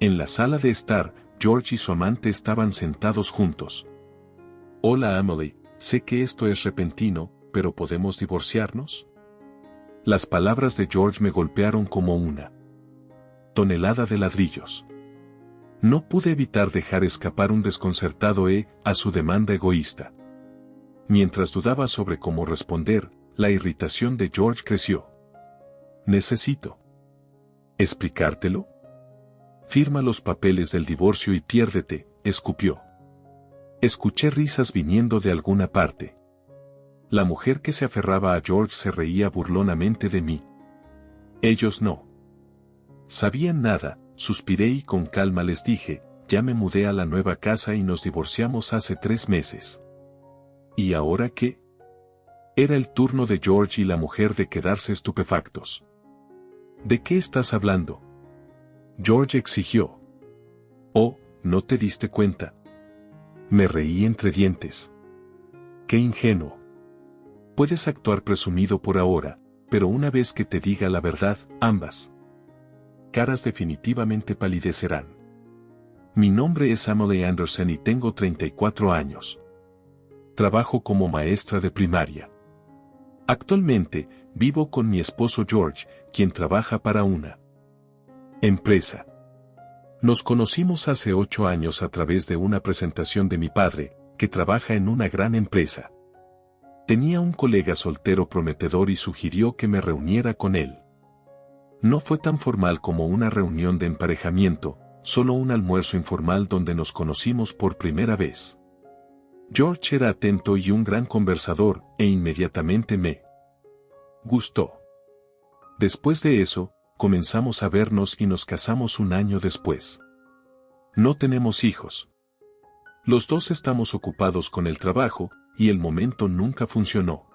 En la sala de estar, George y su amante estaban sentados juntos. Hola Emily, sé que esto es repentino, pero ¿podemos divorciarnos? Las palabras de George me golpearon como una tonelada de ladrillos. No pude evitar dejar escapar un desconcertado a su demanda egoísta. Mientras dudaba sobre cómo responder, la irritación de George creció. ¿Necesito explicártelo? Firma los papeles del divorcio y piérdete, escupió. Escuché risas viniendo de alguna parte. La mujer que se aferraba a George se reía burlonamente de mí. Ellos no sabían nada, suspiré y con calma les dije, ya me mudé a la nueva casa y nos divorciamos hace 3 meses. ¿Y ahora qué? Era el turno de George y la mujer de quedarse estupefactos. ¿De qué estás hablando? George exigió. Oh, ¿no te diste cuenta? Me reí entre dientes. Qué ingenuo. Puedes actuar presumido por ahora, pero una vez que te diga la verdad, ambas caras definitivamente palidecerán. Mi nombre es Emily Anderson y tengo 34 años. Trabajo como maestra de primaria. Actualmente, vivo con mi esposo George, quien trabaja para una empresa. Nos conocimos hace 8 años a través de una presentación de mi padre, que trabaja en una gran empresa. Tenía un colega soltero prometedor y sugirió que me reuniera con él. No fue tan formal como una reunión de emparejamiento, solo un almuerzo informal donde nos conocimos por primera vez. George era atento y un gran conversador, e inmediatamente me gustó. Después de eso, comenzamos a vernos y nos casamos un año después. No tenemos hijos. Los dos estamos ocupados con el trabajo, y el momento nunca funcionó.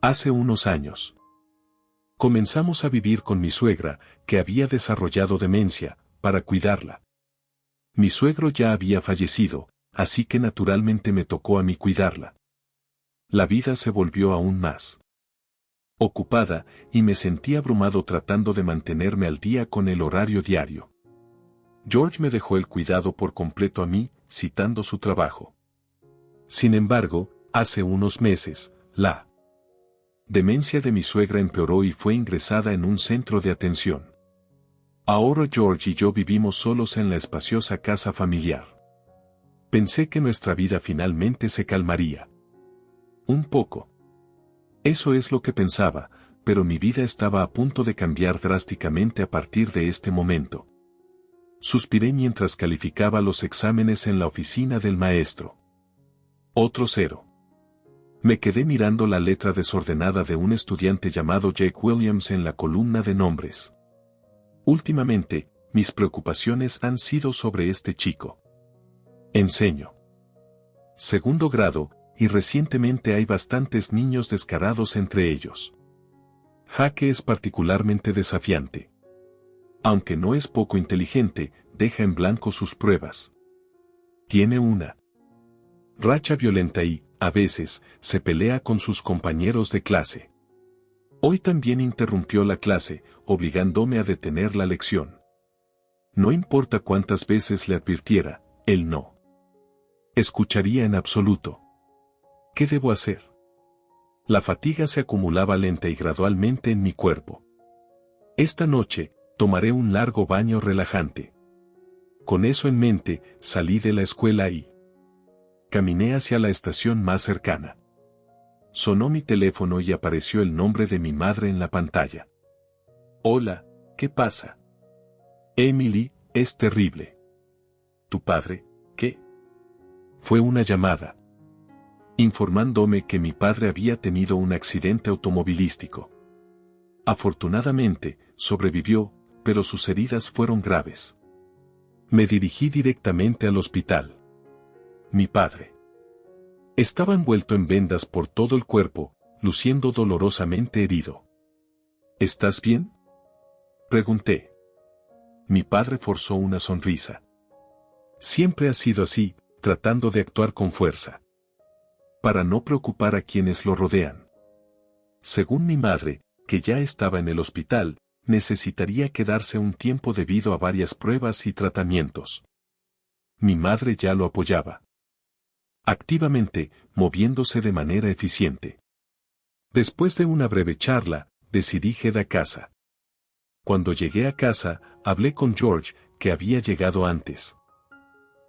Hace unos años comenzamos a vivir con mi suegra, que había desarrollado demencia, para cuidarla. Mi suegro ya había fallecido, así que naturalmente me tocó a mí cuidarla. La vida se volvió aún más ocupada, y me sentí abrumado tratando de mantenerme al día con el horario diario. George me dejó el cuidado por completo a mí, citando su trabajo. Sin embargo, hace unos meses, la demencia de mi suegra empeoró y fue ingresada en un centro de atención. Ahora George y yo vivimos solos en la espaciosa casa familiar. Pensé que nuestra vida finalmente se calmaría. Un poco. Eso es lo que pensaba, pero mi vida estaba a punto de cambiar drásticamente a partir de este momento. Suspiré mientras calificaba los exámenes en la oficina del maestro. Otro 0. Me quedé mirando la letra desordenada de un estudiante llamado Jake Williams en la columna de nombres. Últimamente, mis preocupaciones han sido sobre este chico. Enseño segundo grado, y recientemente hay bastantes niños descarados entre ellos. Jake es particularmente desafiante. Aunque no es poco inteligente, deja en blanco sus pruebas. Tiene una racha violenta y, a veces, se pelea con sus compañeros de clase. Hoy también interrumpió la clase, obligándome a detener la lección. No importa cuántas veces le advirtiera, él no escucharía en absoluto. ¿Qué debo hacer? La fatiga se acumulaba lenta y gradualmente en mi cuerpo. Esta noche, tomaré un largo baño relajante. Con eso en mente, salí de la escuela y caminé hacia la estación más cercana. Sonó mi teléfono y apareció el nombre de mi madre en la pantalla. Hola, ¿qué pasa? Emily, es terrible. ¿Tu padre, qué? Fue una llamada informándome que mi padre había tenido un accidente automovilístico. Afortunadamente, sobrevivió, pero sus heridas fueron graves. Me dirigí directamente al hospital. Mi padre estaba envuelto en vendas por todo el cuerpo, luciendo dolorosamente herido. ¿Estás bien?, pregunté. Mi padre forzó una sonrisa. Siempre ha sido así, tratando de actuar con fuerza para no preocupar a quienes lo rodean. Según mi madre, que ya estaba en el hospital, necesitaría quedarse un tiempo debido a varias pruebas y tratamientos. Mi madre ya lo apoyaba activamente, moviéndose de manera eficiente. Después de una breve charla, decidí ir a casa. Cuando llegué a casa, hablé con George, que había llegado antes.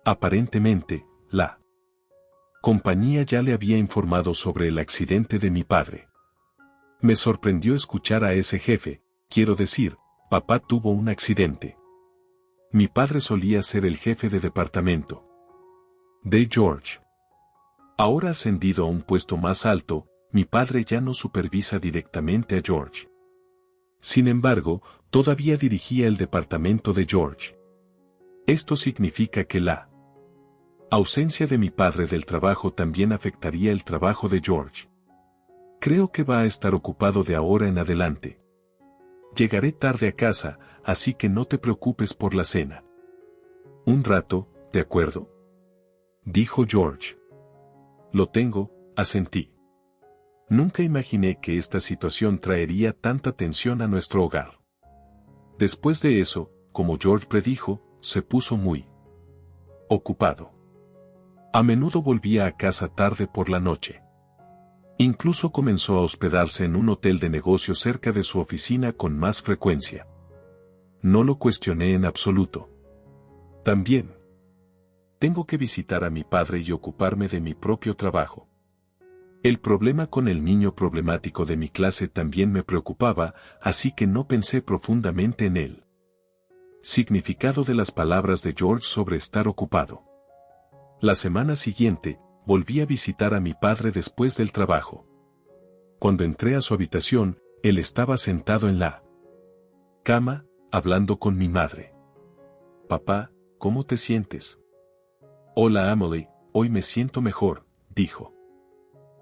Aparentemente, la compañía ya le había informado sobre el accidente de mi padre. Me sorprendió escuchar a ese jefe, quiero decir, papá tuvo un accidente. Mi padre solía ser el jefe de departamento de George. Ahora ascendido a un puesto más alto, mi padre ya no supervisa directamente a George. Sin embargo, todavía dirigía el departamento de George. Esto significa que la ausencia de mi padre del trabajo también afectaría el trabajo de George. Creo que va a estar ocupado de ahora en adelante. Llegaré tarde a casa, así que no te preocupes por la cena. Un rato, ¿de acuerdo?, dijo George. Lo tengo, asentí. Nunca imaginé que esta situación traería tanta tensión a nuestro hogar. Después de eso, como George predijo, se puso muy ocupado. A menudo volvía a casa tarde por la noche. Incluso comenzó a hospedarse en un hotel de negocios cerca de su oficina con más frecuencia. No lo cuestioné en absoluto. También tengo que visitar a mi padre y ocuparme de mi propio trabajo. El problema con el niño problemático de mi clase también me preocupaba, así que no pensé profundamente en él. Significado de las palabras de George sobre estar ocupado. La semana siguiente, volví a visitar a mi padre después del trabajo. Cuando entré a su habitación, él estaba sentado en la cama, hablando con mi madre. Papá, ¿cómo te sientes? Hola Emily, hoy me siento mejor, dijo.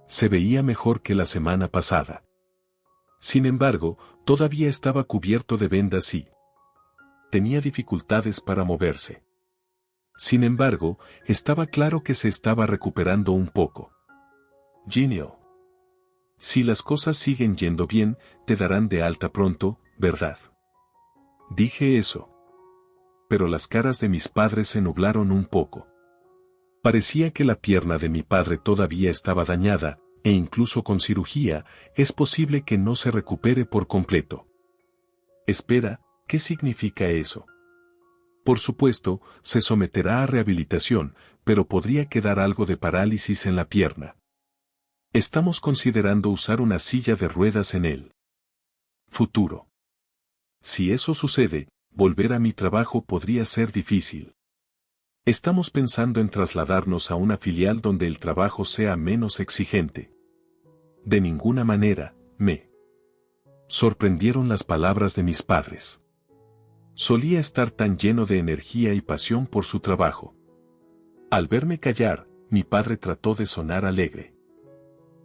Se veía mejor que la semana pasada. Sin embargo, todavía estaba cubierto de vendas y tenía dificultades para moverse. Sin embargo, estaba claro que se estaba recuperando un poco. Genial. Si las cosas siguen yendo bien, te darán de alta pronto, ¿verdad? Dije eso. Pero las caras de mis padres se nublaron un poco. Parecía que la pierna de mi padre todavía estaba dañada, e incluso con cirugía, es posible que no se recupere por completo. Espera, ¿qué significa eso? Por supuesto, se someterá a rehabilitación, pero podría quedar algo de parálisis en la pierna. Estamos considerando usar una silla de ruedas en el futuro. Si eso sucede, volver a mi trabajo podría ser difícil. Estamos pensando en trasladarnos a una filial donde el trabajo sea menos exigente. De ninguna manera, me sorprendieron las palabras de mis padres. Solía estar tan lleno de energía y pasión por su trabajo. Al verme callar, mi padre trató de sonar alegre.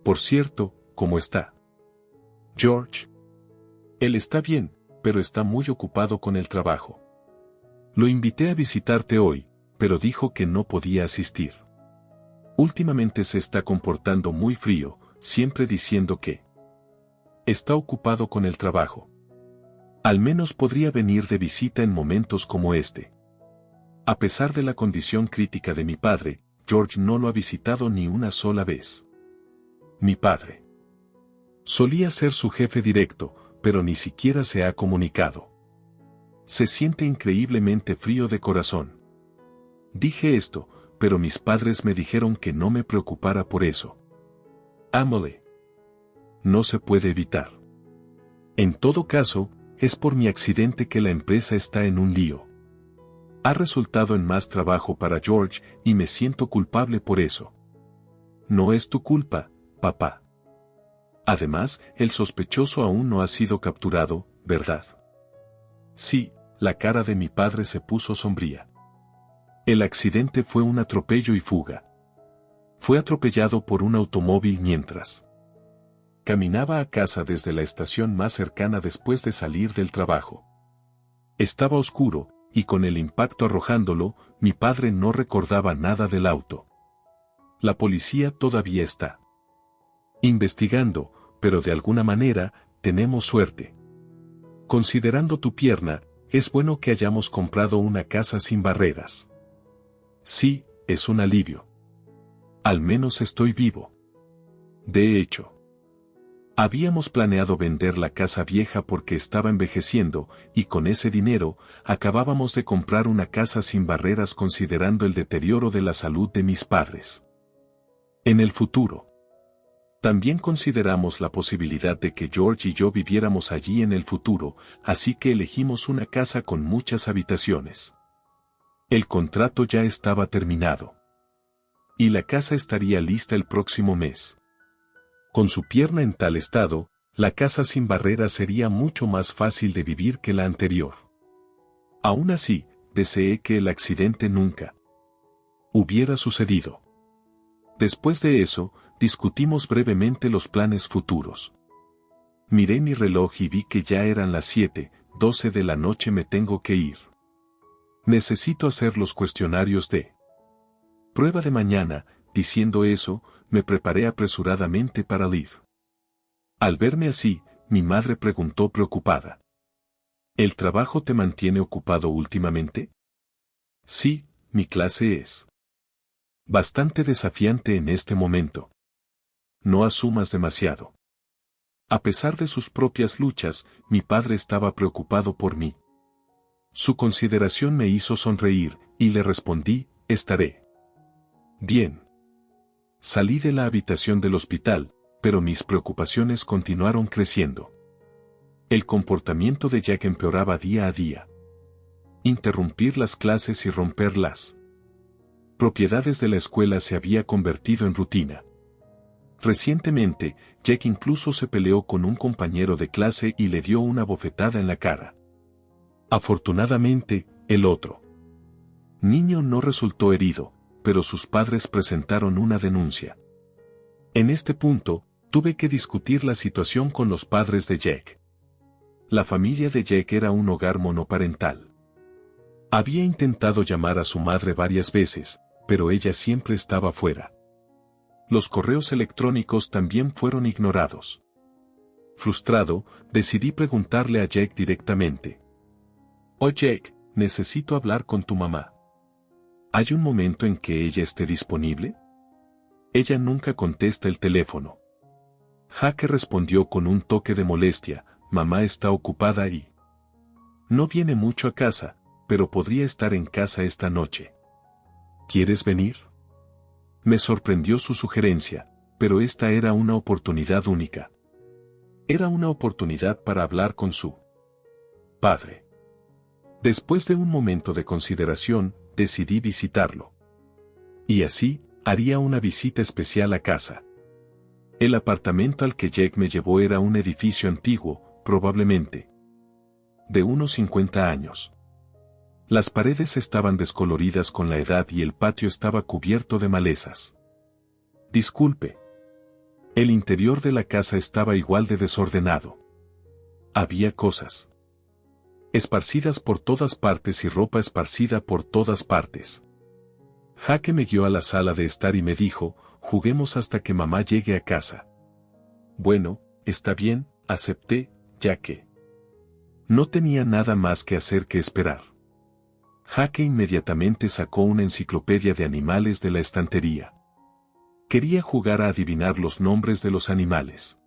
Por cierto, ¿cómo está George? Él está bien, pero está muy ocupado con el trabajo. Lo invité a visitarte hoy, pero dijo que no podía asistir. Últimamente se está comportando muy frío, siempre diciendo que está ocupado con el trabajo. Al menos podría venir de visita en momentos como este. A pesar de la condición crítica de mi padre, George no lo ha visitado ni una sola vez. Mi padre solía ser su jefe directo, pero ni siquiera se ha comunicado. Se siente increíblemente frío de corazón. Dije esto, pero mis padres me dijeron que no me preocupara por eso. Emily. No se puede evitar. En todo caso, es por mi accidente que la empresa está en un lío. Ha resultado en más trabajo para George y me siento culpable por eso. No es tu culpa, papá. Además, el sospechoso aún no ha sido capturado, ¿verdad? Sí, la cara de mi padre se puso sombría. El accidente fue un atropello y fuga. Fue atropellado por un automóvil mientras caminaba a casa desde la estación más cercana después de salir del trabajo. Estaba oscuro, y con el impacto arrojándolo, mi padre no recordaba nada del auto. La policía todavía está investigando, pero de alguna manera, tenemos suerte. Considerando tu pierna, es bueno que hayamos comprado una casa sin barreras. Sí, es un alivio. Al menos estoy vivo. De hecho, habíamos planeado vender la casa vieja porque estaba envejeciendo, y con ese dinero, acabábamos de comprar una casa sin barreras considerando el deterioro de la salud de mis padres. En el futuro, también consideramos la posibilidad de que George y yo viviéramos allí en el futuro, así que elegimos una casa con muchas habitaciones. El contrato ya estaba terminado. Y la casa estaría lista el próximo mes. Con su pierna en tal estado, la casa sin barreras sería mucho más fácil de vivir que la anterior. Aún así, deseé que el accidente nunca hubiera sucedido. Después de eso, discutimos brevemente los planes futuros. Miré mi reloj y vi que ya eran las 7:12 de la noche. Me tengo que ir. Necesito hacer los cuestionarios de prueba de mañana. Diciendo eso, me preparé apresuradamente para Liv. Al verme así, mi madre preguntó preocupada. ¿El trabajo te mantiene ocupado últimamente? Sí, mi clase es bastante desafiante en este momento. No asumas demasiado. A pesar de sus propias luchas, mi padre estaba preocupado por mí. Su consideración me hizo sonreír, y le respondí, estaré bien. Salí de la habitación del hospital, pero mis preocupaciones continuaron creciendo. El comportamiento de Jack empeoraba día a día. Interrumpir las clases y romper las propiedades de la escuela se había convertido en rutina. Recientemente, Jack incluso se peleó con un compañero de clase y le dio una bofetada en la cara. Afortunadamente, el otro niño no resultó herido, pero sus padres presentaron una denuncia. En este punto, tuve que discutir la situación con los padres de Jack. La familia de Jack era un hogar monoparental. Había intentado llamar a su madre varias veces, pero ella siempre estaba fuera. Los correos electrónicos también fueron ignorados. Frustrado, decidí preguntarle a Jack directamente. «Oh Jack, necesito hablar con tu mamá. ¿Hay un momento en que ella esté disponible?» Ella nunca contesta el teléfono. Jack respondió con un toque de molestia, mamá está ocupada y no viene mucho a casa, pero podría estar en casa esta noche. ¿Quieres venir? Me sorprendió su sugerencia, pero esta era una oportunidad única. Era una oportunidad para hablar con su padre. Después de un momento de consideración, decidí visitarlo. Y así, haría una visita especial a casa. El apartamento al que Jack me llevó era un edificio antiguo, probablemente de unos 50 años. Las paredes estaban descoloridas con la edad y el patio estaba cubierto de malezas. Disculpe. El interior de la casa estaba igual de desordenado. Había cosas esparcidas por todas partes y ropa esparcida por todas partes. Jack me guió a la sala de estar y me dijo, juguemos hasta que mamá llegue a casa. Bueno, está bien, acepté, ya que no tenía nada más que hacer que esperar. Jack inmediatamente sacó una enciclopedia de animales de la estantería. Quería jugar a adivinar los nombres de los animales.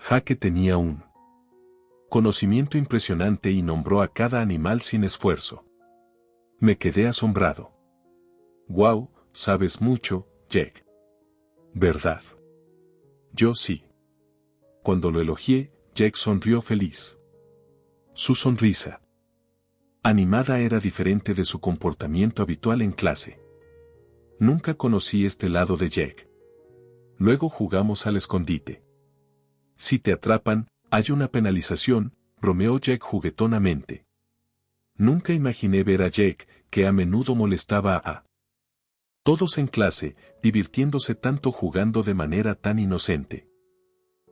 Jack tenía un conocimiento impresionante y nombró a cada animal sin esfuerzo. Me quedé asombrado. «Wow, sabes mucho, Jack». «¿Verdad?» «Yo sí». Cuando lo elogié, Jack sonrió feliz. Su sonrisa animada era diferente de su comportamiento habitual en clase. Nunca conocí este lado de Jack. Luego jugamos al escondite. Si te atrapan, hay una penalización, bromeó Jack juguetonamente. Nunca imaginé ver a Jack, que a menudo molestaba a todos en clase, divirtiéndose tanto jugando de manera tan inocente.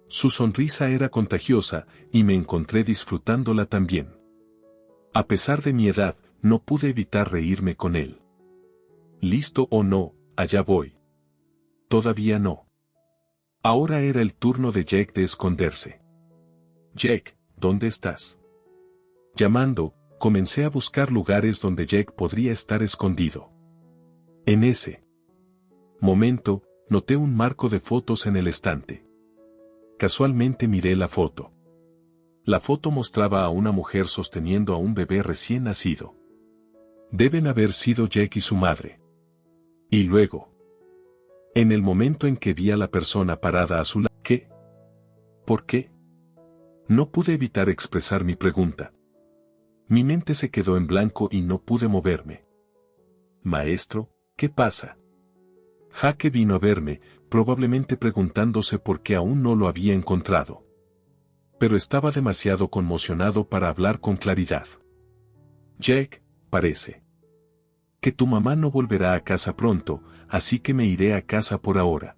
Su sonrisa era contagiosa, y me encontré disfrutándola también. A pesar de mi edad, no pude evitar reírme con él. ¿Listo o no? Allá voy. Todavía no. Ahora era el turno de Jack de esconderse. Jack, ¿dónde estás? Llamando, comencé a buscar lugares donde Jake podría estar escondido. En ese momento, noté un marco de fotos en el estante. Casualmente miré la foto. La foto mostraba a una mujer sosteniendo a un bebé recién nacido. Deben haber sido Jake y su madre. Y luego, en el momento en que vi a la persona parada a su lado, ¿qué? ¿Por qué? No pude evitar expresar mi pregunta. Mi mente se quedó en blanco y no pude moverme. Maestro, ¿qué pasa? Jake vino a verme, probablemente preguntándose por qué aún no lo había encontrado. Pero estaba demasiado conmocionado para hablar con claridad. Jake, parece que tu mamá no volverá a casa pronto, así que me iré a casa por ahora.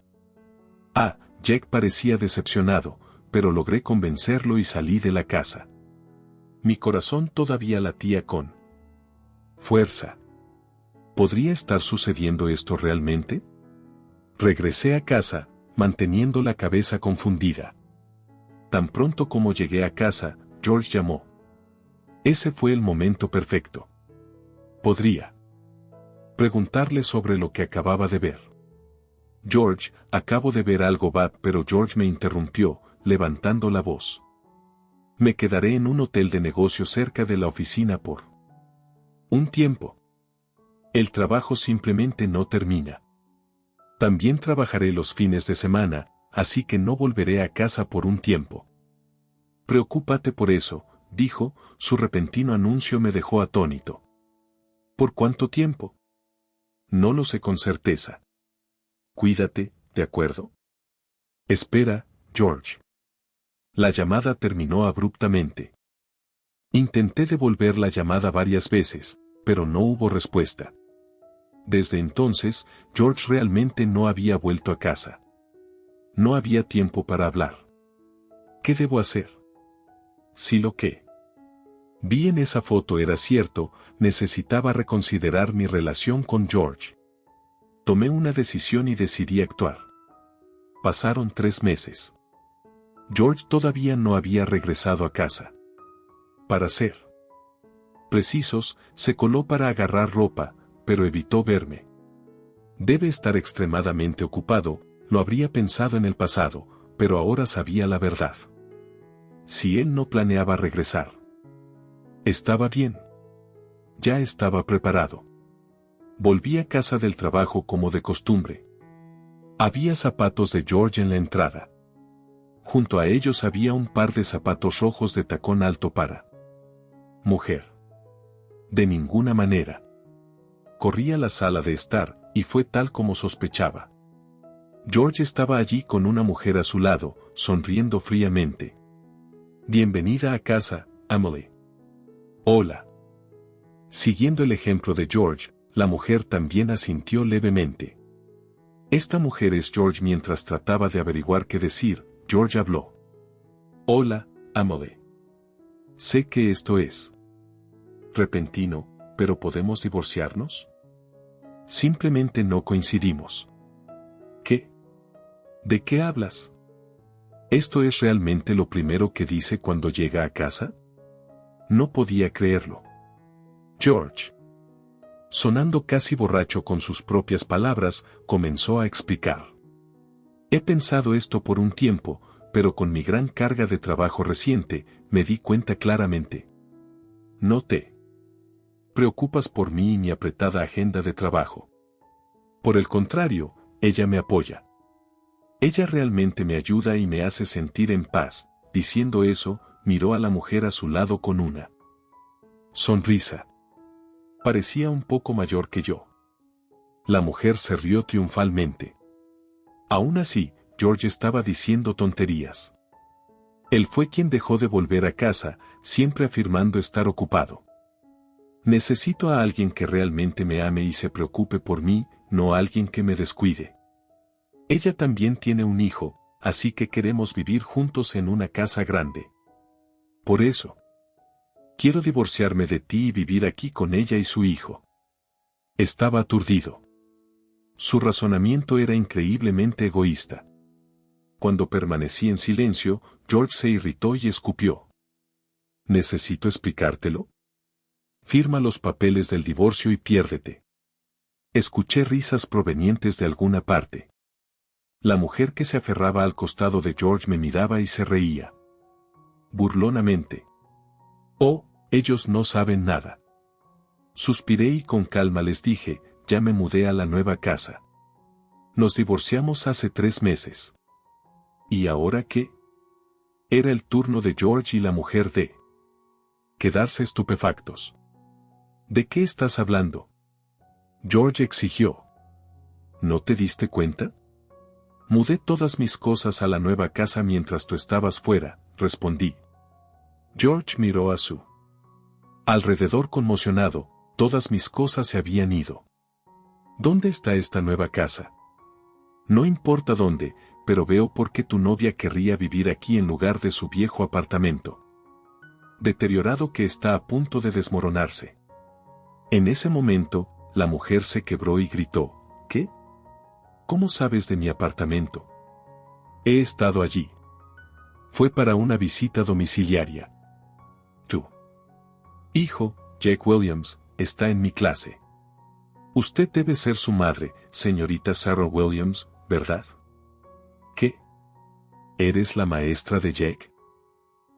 Jake parecía decepcionado, pero logré convencerlo y salí de la casa. Mi corazón todavía latía con fuerza. ¿Podría estar sucediendo esto realmente? Regresé a casa, manteniendo la cabeza confundida. Tan pronto como llegué a casa, George llamó. Ese fue el momento perfecto. Podría preguntarle sobre lo que acababa de ver. George, acabo de ver algo bad, pero George me interrumpió, levantando la voz. Me quedaré en un hotel de negocio cerca de la oficina por un tiempo. El trabajo simplemente no termina. También trabajaré los fines de semana, así que no volveré a casa por un tiempo. Preocúpate por eso, dijo, su repentino anuncio me dejó atónito. ¿Por cuánto tiempo? No lo sé con certeza. Cuídate, ¿de acuerdo? Espera, George. La llamada terminó abruptamente. Intenté devolver la llamada varias veces, pero no hubo respuesta. Desde entonces, George realmente no había vuelto a casa. No había tiempo para hablar. ¿Qué debo hacer? Si lo que vi en esa foto era cierto, necesitaba reconsiderar mi relación con George. Tomé una decisión y decidí actuar. Pasaron 3 meses. George todavía no había regresado a casa. Para ser precisos, se coló para agarrar ropa, pero evitó verme. Debe estar extremadamente ocupado, lo habría pensado en el pasado, pero ahora sabía la verdad. Si él no planeaba regresar, estaba bien. Ya estaba preparado. Volví a casa del trabajo como de costumbre. Había zapatos de George en la entrada. Junto a ellos había un par de zapatos rojos de tacón alto para mujer. De ninguna manera. Corrí a la sala de estar, y fue tal como sospechaba. George estaba allí con una mujer a su lado, sonriendo fríamente. Bienvenida a casa, Emily. Hola. Siguiendo el ejemplo de George, la mujer también asintió levemente. Esta mujer es George. Mientras trataba de averiguar qué decir, George habló. Hola, Emily. Sé que esto es repentino, pero ¿podemos divorciarnos? Simplemente no coincidimos. ¿Qué? ¿De qué hablas? ¿Esto es realmente lo primero que dice cuando llega a casa? No podía creerlo. George, sonando casi borracho con sus propias palabras, comenzó a explicar. He pensado esto por un tiempo, pero con mi gran carga de trabajo reciente, me di cuenta claramente. No te preocupas por mí y mi apretada agenda de trabajo. Por el contrario, ella me apoya. Ella realmente me ayuda y me hace sentir en paz. Diciendo eso, miró a la mujer a su lado con una sonrisa. Parecía un poco mayor que yo. La mujer se rió triunfalmente. Aún así, George estaba diciendo tonterías. Él fue quien dejó de volver a casa, siempre afirmando estar ocupado. Necesito a alguien que realmente me ame y se preocupe por mí, no a alguien que me descuide. Ella también tiene un hijo, así que queremos vivir juntos en una casa grande. Por eso, quiero divorciarme de ti y vivir aquí con ella y su hijo. Estaba aturdido. Su razonamiento era increíblemente egoísta. Cuando permanecí en silencio, George se irritó y escupió. ¿Necesito explicártelo? Firma los papeles del divorcio y piérdete. Escuché risas provenientes de alguna parte. La mujer que se aferraba al costado de George me miraba y se reía. Burlonamente. Oh, ellos no saben nada. Suspiré y con calma les dije, ya me mudé a la nueva casa. Nos divorciamos hace 3 meses. ¿Y ahora qué? Era el turno de George y la mujer de quedarse estupefactos. ¿De qué estás hablando? George exigió. ¿No te diste cuenta? Mudé todas mis cosas a la nueva casa mientras tú estabas fuera, respondí. George miró a su alrededor conmocionado, todas mis cosas se habían ido. ¿Dónde está esta nueva casa? No importa dónde, pero veo por qué tu novia querría vivir aquí en lugar de su viejo apartamento. Deteriorado que está a punto de desmoronarse. En ese momento, la mujer se quebró y gritó, ¿qué? ¿Cómo sabes de mi apartamento? He estado allí. Fue para una visita domiciliaria. Tu hijo, Jake Williams, está en mi clase. Usted debe ser su madre, señorita Sarah Williams, ¿verdad? ¿Qué? ¿Eres la maestra de Jake?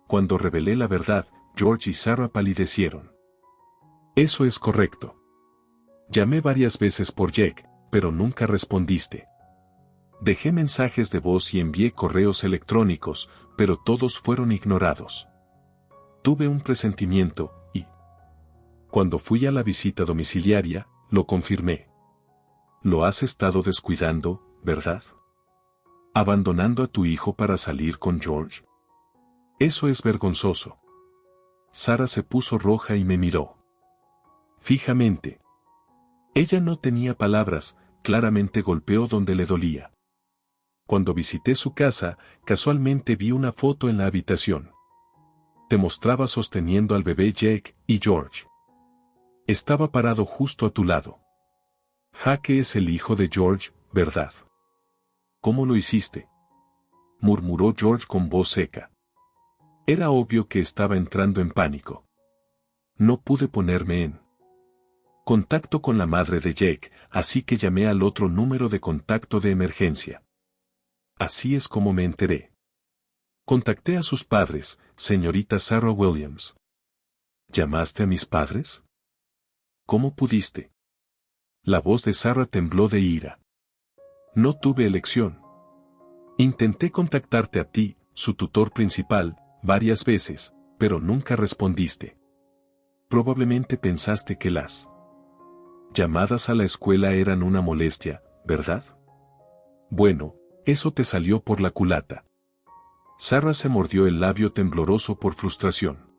Cuando revelé la verdad, George y Sarah palidecieron. Eso es correcto. Llamé varias veces por Jake, pero nunca respondiste. Dejé mensajes de voz y envié correos electrónicos, pero todos fueron ignorados. Tuve un presentimiento, y cuando fui a la visita domiciliaria, lo confirmé. Lo has estado descuidando, ¿verdad? ¿Abandonando a tu hijo para salir con George? Eso es vergonzoso. Sarah se puso roja y me miró fijamente. Ella no tenía palabras, claramente golpeó donde le dolía. Cuando visité su casa, casualmente vi una foto en la habitación. Te mostraba sosteniendo al bebé Jake y George. Estaba parado justo a tu lado. Jake es el hijo de George, ¿verdad? ¿Cómo lo hiciste? Murmuró George con voz seca. Era obvio que estaba entrando en pánico. No pude ponerme en contacto con la madre de Jake, así que llamé al otro número de contacto de emergencia. Así es como me enteré. Contacté a sus padres, señorita Sarah Williams. ¿Llamaste a mis padres? ¿Cómo pudiste? La voz de Sarah tembló de ira. No tuve elección. Intenté contactarte a ti, su tutor principal, varias veces, pero nunca respondiste. Probablemente pensaste que las llamadas a la escuela eran una molestia, ¿verdad? Bueno, eso te salió por la culata. Sarah se mordió el labio tembloroso por frustración.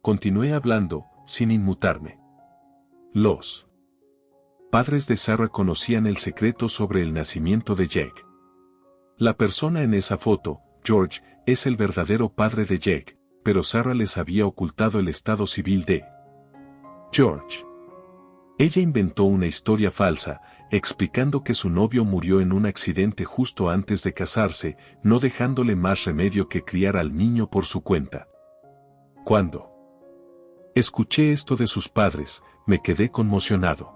Continué hablando, sin inmutarme. Los padres de Sarah conocían el secreto sobre el nacimiento de Jake. La persona en esa foto, George, es el verdadero padre de Jake, pero Sarah les había ocultado el estado civil de George. Ella inventó una historia falsa, explicando que su novio murió en un accidente justo antes de casarse, no dejándole más remedio que criar al niño por su cuenta. Cuando escuché esto de sus padres, me quedé conmocionado.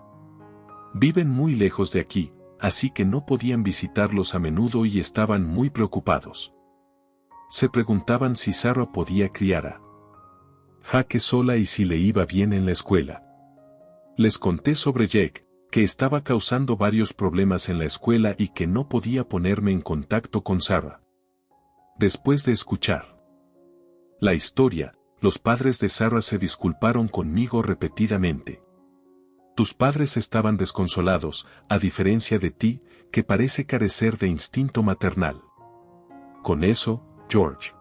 Viven muy lejos de aquí, así que no podían visitarlos a menudo y estaban muy preocupados. Se preguntaban si Sarah podía criar a Jake sola y si le iba bien en la escuela. Les conté sobre Jake, que estaba causando varios problemas en la escuela y que no podía ponerme en contacto con Sarah. Después de escuchar la historia, los padres de Sarah se disculparon conmigo repetidamente. Tus padres estaban desconsolados, a diferencia de ti, que parece carecer de instinto maternal. Con eso, George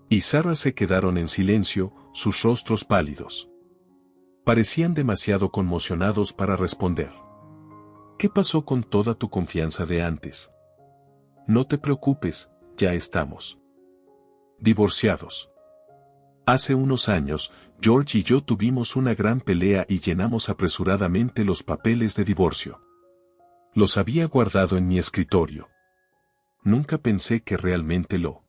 y Sarah se quedaron en silencio, sus rostros pálidos. Parecían demasiado conmocionados para responder. ¿Qué pasó con toda tu confianza de antes? No te preocupes, ya estamos divorciados. Hace unos años, George y yo tuvimos una gran pelea y llenamos apresuradamente los papeles de divorcio. Los había guardado en mi escritorio. Nunca pensé que realmente lo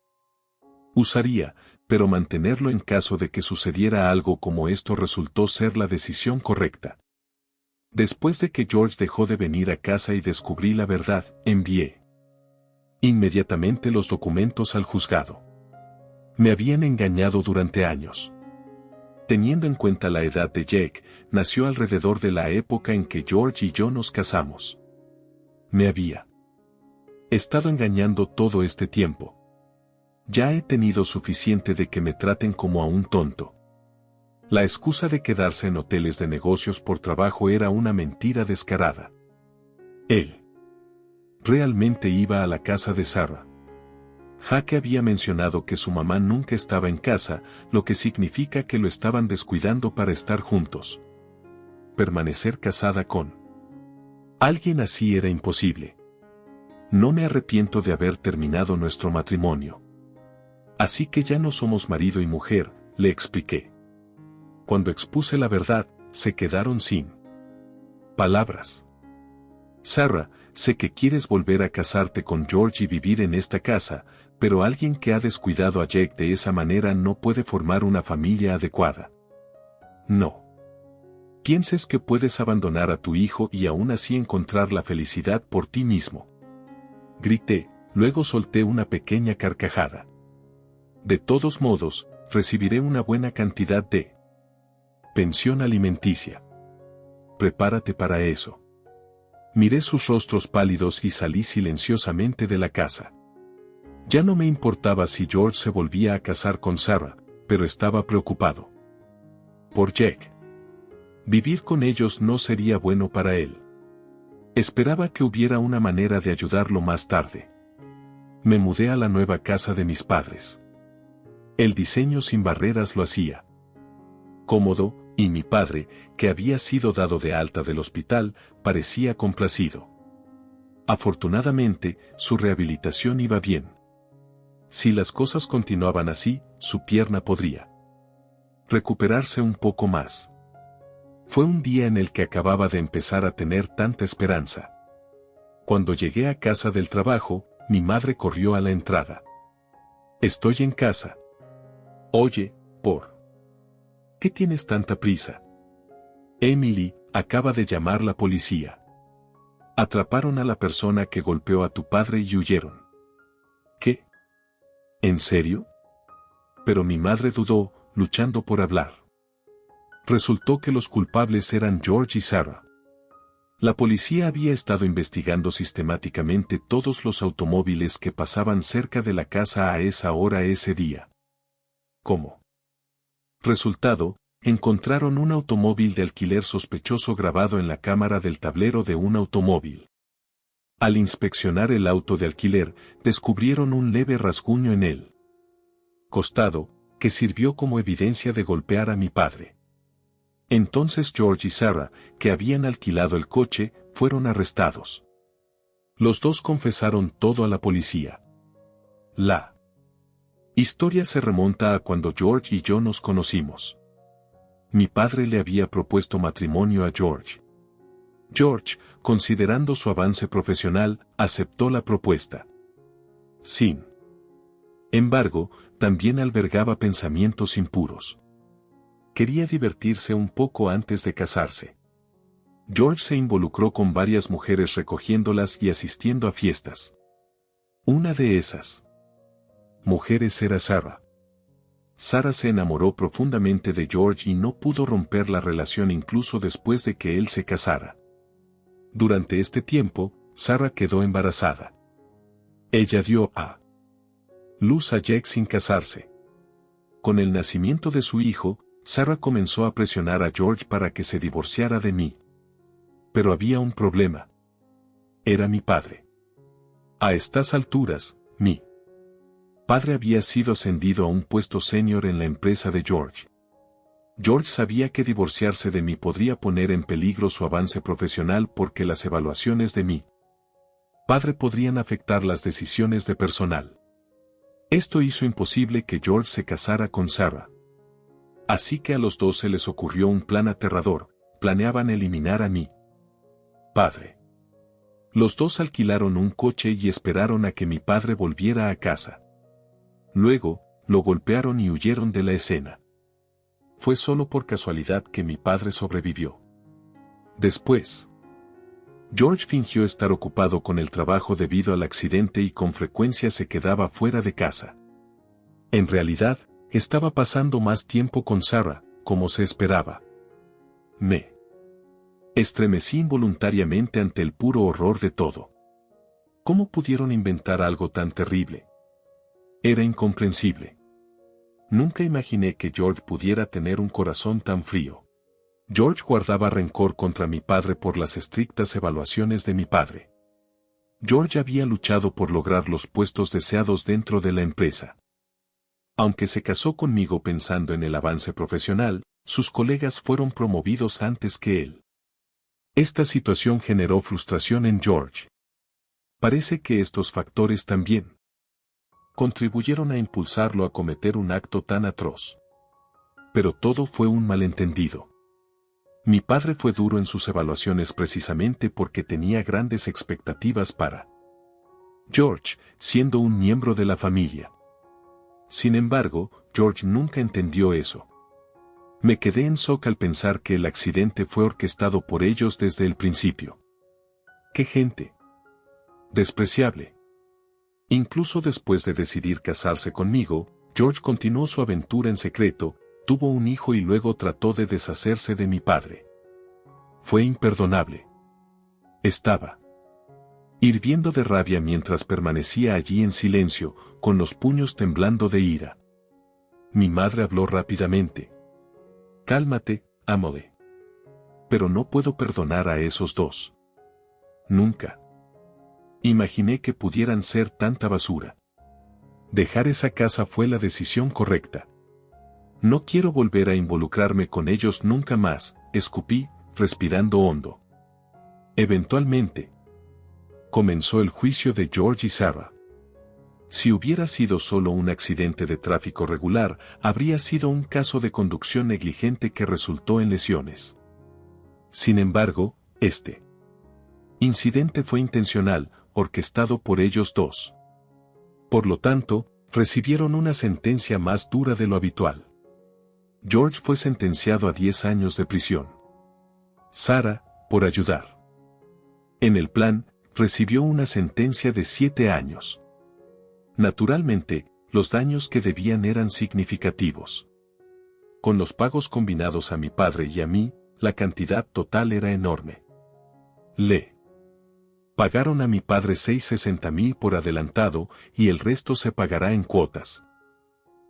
usaría, pero mantenerlo en caso de que sucediera algo como esto resultó ser la decisión correcta. Después de que George dejó de venir a casa y descubrí la verdad, envié inmediatamente los documentos al juzgado. Me habían engañado durante años. Teniendo en cuenta la edad de Jake, nació alrededor de la época en que George y yo nos casamos. Me había estado engañando todo este tiempo. Ya he tenido suficiente de que me traten como a un tonto. La excusa de quedarse en hoteles de negocios por trabajo era una mentira descarada. Él realmente iba a la casa de Sarah. Jake había mencionado que su mamá nunca estaba en casa, lo que significa que lo estaban descuidando para estar juntos. Permanecer casada con alguien así era imposible. No me arrepiento de haber terminado nuestro matrimonio. Así que ya no somos marido y mujer, le expliqué. Cuando expuse la verdad, se quedaron sin palabras. Sarah, sé que quieres volver a casarte con George y vivir en esta casa, pero alguien que ha descuidado a Jake de esa manera no puede formar una familia adecuada. No pienses que puedes abandonar a tu hijo y aún así encontrar la felicidad por ti mismo. Grité, luego solté una pequeña carcajada. De todos modos, recibiré una buena cantidad de pensión alimenticia. Prepárate para eso. Miré sus rostros pálidos y salí silenciosamente de la casa. Ya no me importaba si George se volvía a casar con Sarah, pero estaba preocupado por Jake. Vivir con ellos no sería bueno para él. Esperaba que hubiera una manera de ayudarlo más tarde. Me mudé a la nueva casa de mis padres. El diseño sin barreras lo hacía cómodo, y mi padre, que había sido dado de alta del hospital, parecía complacido. Afortunadamente, su rehabilitación iba bien. Si las cosas continuaban así, su pierna podría recuperarse un poco más. Fue un día en el que acababa de empezar a tener tanta esperanza. Cuando llegué a casa del trabajo, mi madre corrió a la entrada. «Estoy en casa». «Oye, ¿por qué tienes tanta prisa?» «Emily, acaba de llamar la policía. Atraparon a la persona que golpeó a tu padre y huyeron». «¿Qué? ¿En serio?» Pero mi madre dudó, luchando por hablar. Resultó que los culpables eran George y Sarah. La policía había estado investigando sistemáticamente todos los automóviles que pasaban cerca de la casa a esa hora ese día. Como resultado, encontraron un automóvil de alquiler sospechoso grabado en la cámara del tablero de un automóvil. Al inspeccionar el auto de alquiler, descubrieron un leve rasguño en el costado, que sirvió como evidencia de golpear a mi padre. Entonces George y Sarah, que habían alquilado el coche, fueron arrestados. Los dos confesaron todo a la policía. La historia se remonta a cuando George y yo nos conocimos. Mi padre le había propuesto matrimonio a George. George, considerando su avance profesional, aceptó la propuesta. Sin embargo, también albergaba pensamientos impuros. Quería divertirse un poco antes de casarse. George se involucró con varias mujeres recogiéndolas y asistiendo a fiestas. Una de esas mujeres era Sarah. Sarah se enamoró profundamente de George y no pudo romper la relación incluso después de que él se casara. Durante este tiempo, Sarah quedó embarazada. Ella dio a luz a Jake sin casarse. Con el nacimiento de su hijo, Sarah comenzó a presionar a George para que se divorciara de mí. Pero había un problema. Era mi padre. A estas alturas, mi padre había sido ascendido a un puesto senior en la empresa de George. George sabía que divorciarse de mí podría poner en peligro su avance profesional porque las evaluaciones de mi padre podrían afectar las decisiones de personal. Esto hizo imposible que George se casara con Sarah. Así que a los dos se les ocurrió un plan aterrador, planeaban eliminar a mi padre. Los dos alquilaron un coche y esperaron a que mi padre volviera a casa. Luego, lo golpearon y huyeron de la escena. Fue solo por casualidad que mi padre sobrevivió. Después, George fingió estar ocupado con el trabajo debido al accidente y con frecuencia se quedaba fuera de casa. En realidad, estaba pasando más tiempo con Sarah, como se esperaba. Me estremecí involuntariamente ante el puro horror de todo. ¿Cómo pudieron inventar algo tan terrible? Era incomprensible. Nunca imaginé que George pudiera tener un corazón tan frío. George guardaba rencor contra mi padre por las estrictas evaluaciones de mi padre. George había luchado por lograr los puestos deseados dentro de la empresa. Aunque se casó conmigo pensando en el avance profesional, sus colegas fueron promovidos antes que él. Esta situación generó frustración en George. Parece que estos factores también contribuyeron a impulsarlo a cometer un acto tan atroz. Pero todo fue un malentendido. Mi padre fue duro en sus evaluaciones precisamente porque tenía grandes expectativas para George, siendo un miembro de la familia. Sin embargo, George nunca entendió eso. Me quedé en shock al pensar que el accidente fue orquestado por ellos desde el principio. ¡Qué gente despreciable! Incluso después de decidir casarse conmigo, George continuó su aventura en secreto, tuvo un hijo y luego trató de deshacerse de mi padre. Fue imperdonable. Estaba hirviendo de rabia mientras permanecía allí en silencio, con los puños temblando de ira. Mi madre habló rápidamente. Cálmate, Emily. Pero no puedo perdonar a esos dos. Nunca imaginé que pudieran ser tanta basura. Dejar esa casa fue la decisión correcta. No quiero volver a involucrarme con ellos nunca más, escupí, respirando hondo. Eventualmente, comenzó el juicio de George y Sarah. Si hubiera sido solo un accidente de tráfico regular, habría sido un caso de conducción negligente que resultó en lesiones. Sin embargo, este incidente fue intencional, orquestado por ellos dos. Por lo tanto, recibieron una sentencia más dura de lo habitual. George fue sentenciado a 10 años de prisión. Sarah, por ayudar en el plan, recibió una sentencia de 7 años. Naturalmente, los daños que debían eran significativos. Con los pagos combinados a mi padre y a mí, la cantidad total era enorme. Le pagaron a mi padre $660,000 por adelantado y el resto se pagará en cuotas.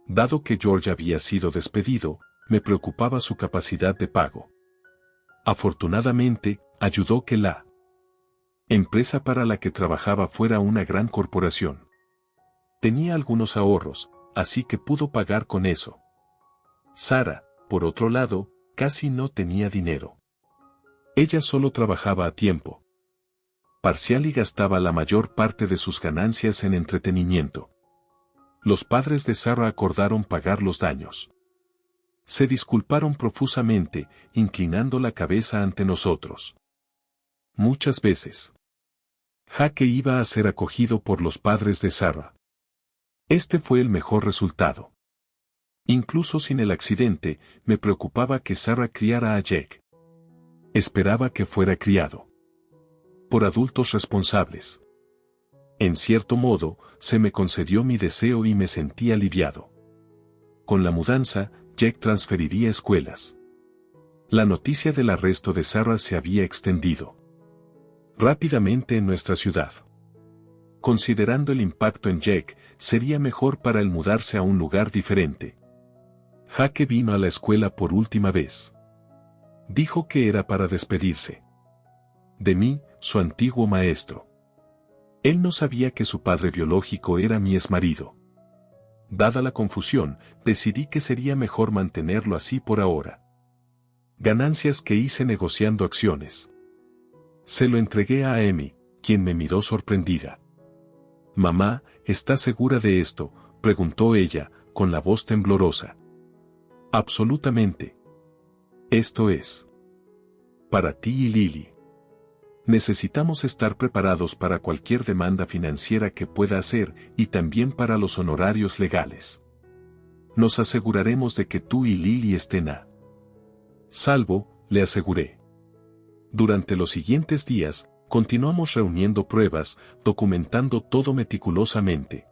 Dado que George había sido despedido, me preocupaba su capacidad de pago. Afortunadamente, ayudó que la empresa para la que trabajaba fuera una gran corporación. Tenía algunos ahorros, así que pudo pagar con eso. Sarah, por otro lado, casi no tenía dinero. Ella solo trabajaba a tiempo parcial y gastaba la mayor parte de sus ganancias en entretenimiento. Los padres de Sarah acordaron pagar los daños. Se disculparon profusamente, inclinando la cabeza ante nosotros. Muchas veces, Jake iba a ser acogido por los padres de Sarah. Este fue el mejor resultado. Incluso sin el accidente, me preocupaba que Sarah criara a Jake. Esperaba que fuera criado por adultos responsables. En cierto modo, se me concedió mi deseo y me sentí aliviado. Con la mudanza, Jake transferiría escuelas. La noticia del arresto de Sarah se había extendido rápidamente en nuestra ciudad. Considerando el impacto en Jake, sería mejor para él mudarse a un lugar diferente. Jake vino a la escuela por última vez. Dijo que era para despedirse de mí, su antiguo maestro. Él no sabía que su padre biológico era mi exmarido. Dada la confusión, decidí que sería mejor mantenerlo así por ahora. Ganancias que hice negociando acciones. Se lo entregué a Amy, quien me miró sorprendida. «Mamá, ¿estás segura de esto?», preguntó ella, con la voz temblorosa. «Absolutamente. Esto es para ti y Lily. Necesitamos estar preparados para cualquier demanda financiera que pueda hacer y también para los honorarios legales». Nos aseguraremos de que tú y Lily estén a salvo, le aseguré. Durante los siguientes días, continuamos reuniendo pruebas, documentando todo meticulosamente.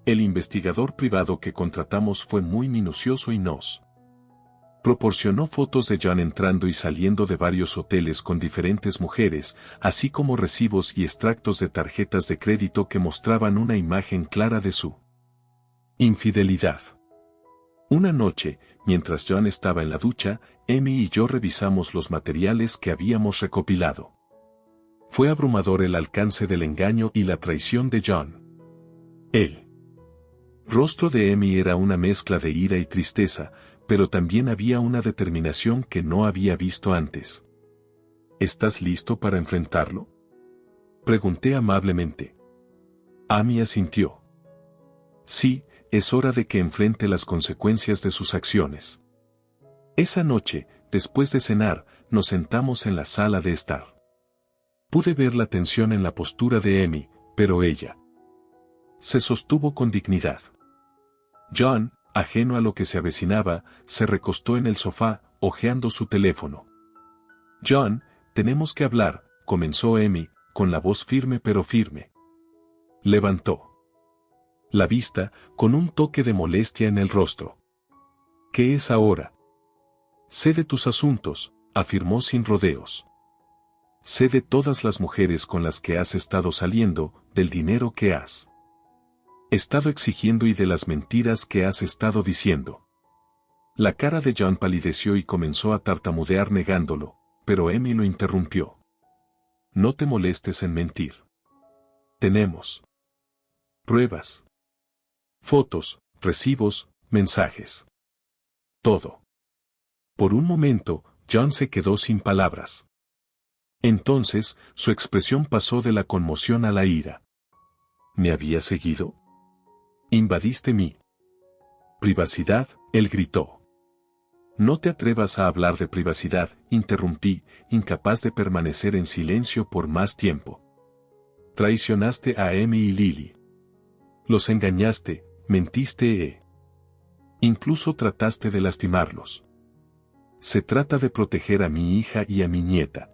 El investigador privado que contratamos fue muy minucioso y nos proporcionó fotos de John entrando y saliendo de varios hoteles con diferentes mujeres, así como recibos y extractos de tarjetas de crédito que mostraban una imagen clara de su infidelidad. Una noche, mientras John estaba en la ducha, Amy y yo revisamos los materiales que habíamos recopilado. Fue abrumador el alcance del engaño y la traición de John. El rostro de Amy era una mezcla de ira y tristeza, pero también había una determinación que no había visto antes. ¿Estás listo para enfrentarlo?, pregunté amablemente. Amy asintió. Sí, es hora de que enfrente las consecuencias de sus acciones. Esa noche, después de cenar, nos sentamos en la sala de estar. Pude ver la tensión en la postura de Amy, pero ella se sostuvo con dignidad. John, ajeno a lo que se avecinaba, se recostó en el sofá, hojeando su teléfono. John, tenemos que hablar, comenzó Amy, con la voz firme pero firme. Levantó la vista, con un toque de molestia en el rostro. ¿Qué es ahora? Sé de tus asuntos, afirmó sin rodeos. Sé de todas las mujeres con las que has estado saliendo, del dinero que has estado exigiendo y de las mentiras que has estado diciendo. La cara de John palideció y comenzó a tartamudear negándolo, pero Amy lo interrumpió. No te molestes en mentir. Tenemos pruebas, fotos, recibos, mensajes. Todo. Por un momento, John se quedó sin palabras. Entonces, su expresión pasó de la conmoción a la ira. ¿Me había seguido? Invadiste mi privacidad, él gritó. No te atrevas a hablar de privacidad, interrumpí, incapaz de permanecer en silencio por más tiempo. Traicionaste a Amy y Lily. Los engañaste, mentiste incluso trataste de lastimarlos. Se trata de proteger a mi hija y a mi nieta.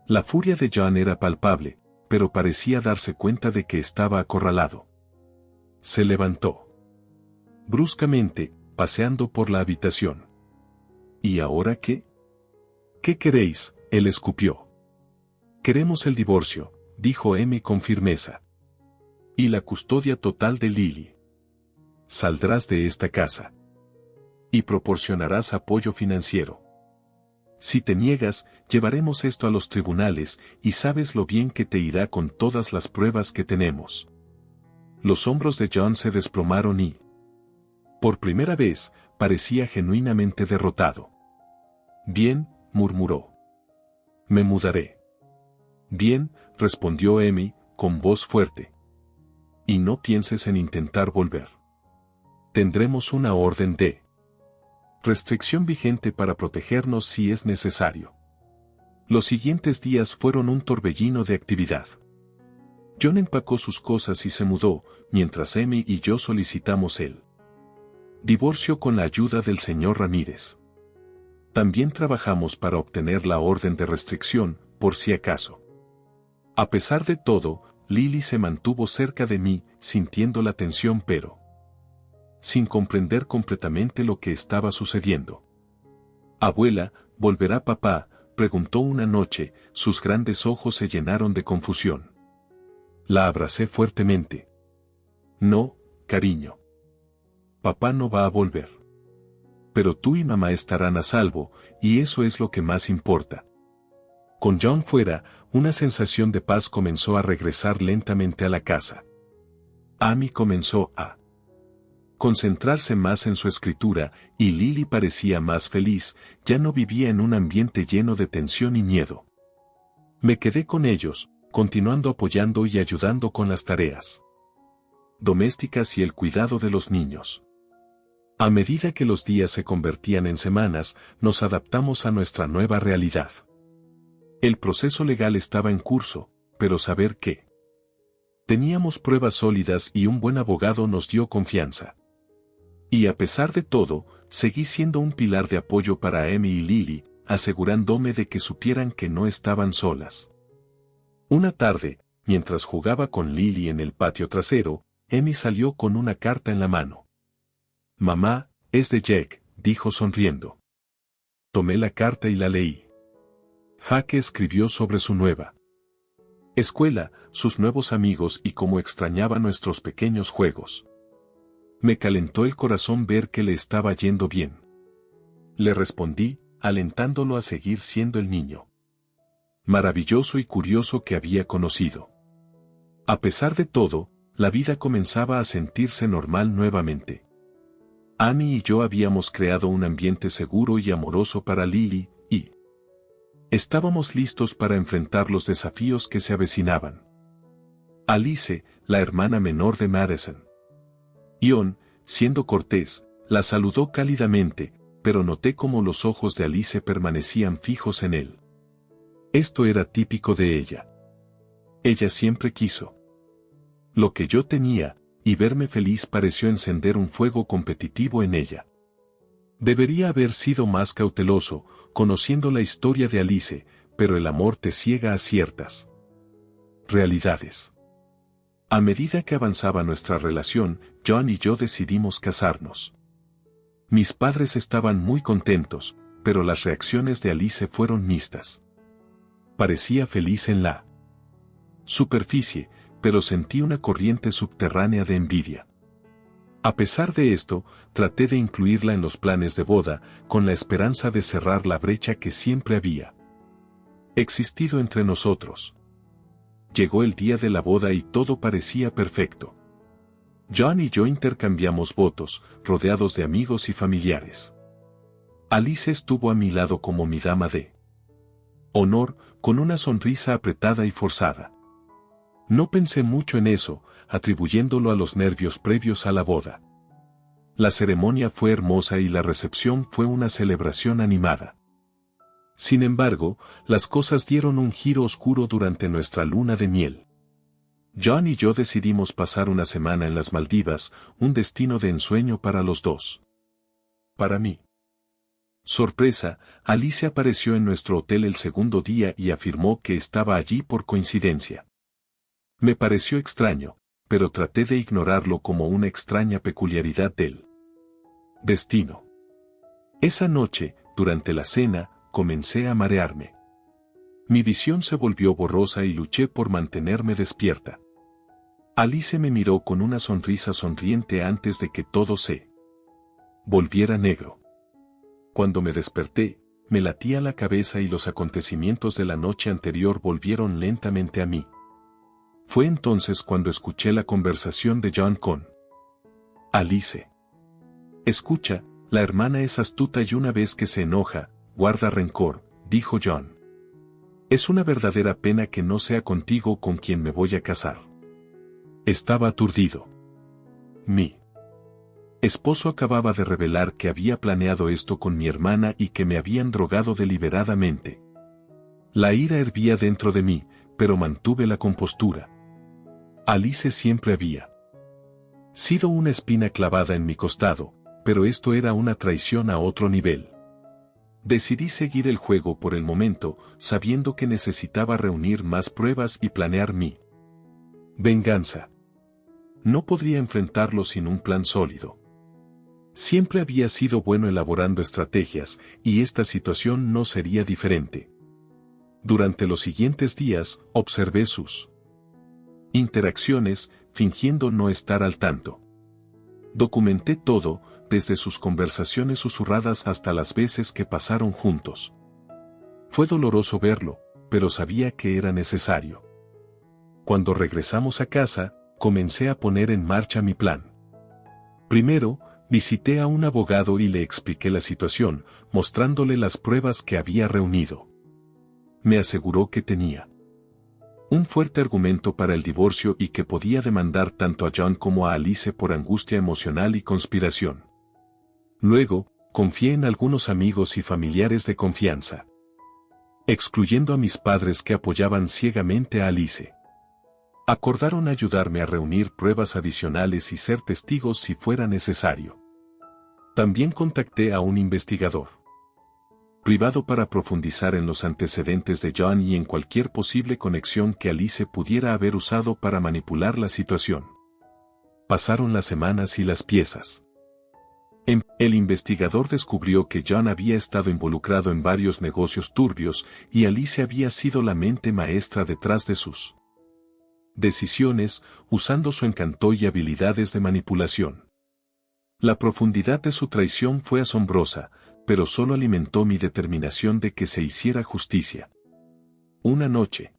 La furia de John era palpable, pero parecía darse cuenta de que estaba acorralado. Se levantó bruscamente, paseando por la habitación. ¿Y ahora qué? ¿Qué queréis?, él escupió. Queremos el divorcio, dijo Amy con firmeza. Y la custodia total de Lily. Saldrás de esta casa. Y proporcionarás apoyo financiero. Si te niegas, llevaremos esto a los tribunales, y sabes lo bien que te irá con todas las pruebas que tenemos. Los hombros de John se desplomaron y, por primera vez, parecía genuinamente derrotado. Bien, murmuró. Me mudaré. Bien, respondió Amy, con voz fuerte. Y no pienses en intentar volver. Tendremos una orden de restricción vigente para protegernos si es necesario. Los siguientes días fueron un torbellino de actividad. John empacó sus cosas y se mudó, mientras Amy y yo solicitamos el divorcio con la ayuda del señor Ramírez. También trabajamos para obtener la orden de restricción, por si acaso. A pesar de todo, Lily se mantuvo cerca de mí, sintiendo la tensión pero sin comprender completamente lo que estaba sucediendo. Abuela, ¿volverá papá?, preguntó una noche, sus grandes ojos se llenaron de confusión. La abracé fuertemente. No, cariño. Papá no va a volver. Pero tú y mamá estarán a salvo, y eso es lo que más importa. Con John fuera, una sensación de paz comenzó a regresar lentamente a la casa. Amy comenzó a concentrarse más en su escritura, y Lily parecía más feliz, ya no vivía en un ambiente lleno de tensión y miedo. Me quedé con ellos, continuando apoyando y ayudando con las tareas domésticas y el cuidado de los niños. A medida que los días se convertían en semanas, nos adaptamos a nuestra nueva realidad. El proceso legal estaba en curso, pero saber que teníamos pruebas sólidas y un buen abogado nos dio confianza. Y a pesar de todo, seguí siendo un pilar de apoyo para Amy y Lily, asegurándome de que supieran que no estaban solas. Una tarde, mientras jugaba con Lily en el patio trasero, Amy salió con una carta en la mano. «Mamá, es de Jack», dijo sonriendo. Tomé la carta y la leí. Jake escribió sobre su nueva escuela, sus nuevos amigos y cómo extrañaba nuestros pequeños juegos. Me calentó el corazón ver que le estaba yendo bien. Le respondí, alentándolo a seguir siendo el niño maravilloso y curioso que había conocido. A pesar de todo, la vida comenzaba a sentirse normal nuevamente. Annie y yo habíamos creado un ambiente seguro y amoroso para Lily, y estábamos listos para enfrentar los desafíos que se avecinaban. Alice, la hermana menor de Madison. Ion, siendo cortés, la saludó cálidamente, pero noté cómo los ojos de Alice permanecían fijos en él. Esto era típico de ella. Ella siempre quiso lo que yo tenía, y verme feliz pareció encender un fuego competitivo en ella. Debería haber sido más cauteloso, conociendo la historia de Alice, pero el amor te ciega a ciertas realidades. A medida que avanzaba nuestra relación, John y yo decidimos casarnos. Mis padres estaban muy contentos, pero las reacciones de Alice fueron mixtas. Parecía feliz en la superficie, pero sentí una corriente subterránea de envidia. A pesar de esto, traté de incluirla en los planes de boda, con la esperanza de cerrar la brecha que siempre había existido entre nosotros. Llegó el día de la boda y todo parecía perfecto. John y yo intercambiamos votos, rodeados de amigos y familiares. Alice estuvo a mi lado como mi dama de honor, con una sonrisa apretada y forzada. No pensé mucho en eso, atribuyéndolo a los nervios previos a la boda. La ceremonia fue hermosa y la recepción fue una celebración animada. Sin embargo, las cosas dieron un giro oscuro durante nuestra luna de miel. John y yo decidimos pasar una semana en las Maldivas, un destino de ensueño para los dos. Para mí. Sorpresa, Alice apareció en nuestro hotel el segundo día y afirmó que estaba allí por coincidencia. Me pareció extraño, pero traté de ignorarlo como una extraña peculiaridad del destino. Esa noche, durante la cena, comencé a marearme. Mi visión se volvió borrosa y luché por mantenerme despierta. Alice me miró con una sonrisa sonriente antes de que todo se volviera negro. Cuando me desperté, me latía la cabeza y los acontecimientos de la noche anterior volvieron lentamente a mí. Fue entonces cuando escuché la conversación de John con Alice. «Escucha, la hermana es astuta y una vez que se enoja, guarda rencor», dijo John. «Es una verdadera pena que no sea contigo con quien me voy a casar». Estaba aturdido. Mi esposo acababa de revelar que había planeado esto con mi hermana y que me habían drogado deliberadamente. La ira hervía dentro de mí, pero mantuve la compostura. Alice siempre había sido una espina clavada en mi costado, pero esto era una traición a otro nivel. Decidí seguir el juego por el momento, sabiendo que necesitaba reunir más pruebas y planear mi venganza. No podría enfrentarlo sin un plan sólido. Siempre había sido bueno elaborando estrategias, y esta situación no sería diferente. Durante los siguientes días, observé sus interacciones, fingiendo no estar al tanto. Documenté todo, desde sus conversaciones susurradas hasta las veces que pasaron juntos. Fue doloroso verlo, pero sabía que era necesario. Cuando regresamos a casa, comencé a poner en marcha mi plan. Primero, visité a un abogado y le expliqué la situación, mostrándole las pruebas que había reunido. Me aseguró que tenía un fuerte argumento para el divorcio y que podía demandar tanto a John como a Alice por angustia emocional y conspiración. Luego, confié en algunos amigos y familiares de confianza, excluyendo a mis padres que apoyaban ciegamente a Alice. Acordaron ayudarme a reunir pruebas adicionales y ser testigos si fuera necesario. También contacté a un investigador privado para profundizar en los antecedentes de John y en cualquier posible conexión que Alice pudiera haber usado para manipular la situación. Pasaron las semanas y las piezas. El investigador descubrió que John había estado involucrado en varios negocios turbios y Alice había sido la mente maestra detrás de sus decisiones, usando su encanto y habilidades de manipulación. La profundidad de su traición fue asombrosa, pero solo alimentó mi determinación de que se hiciera justicia. Una noche,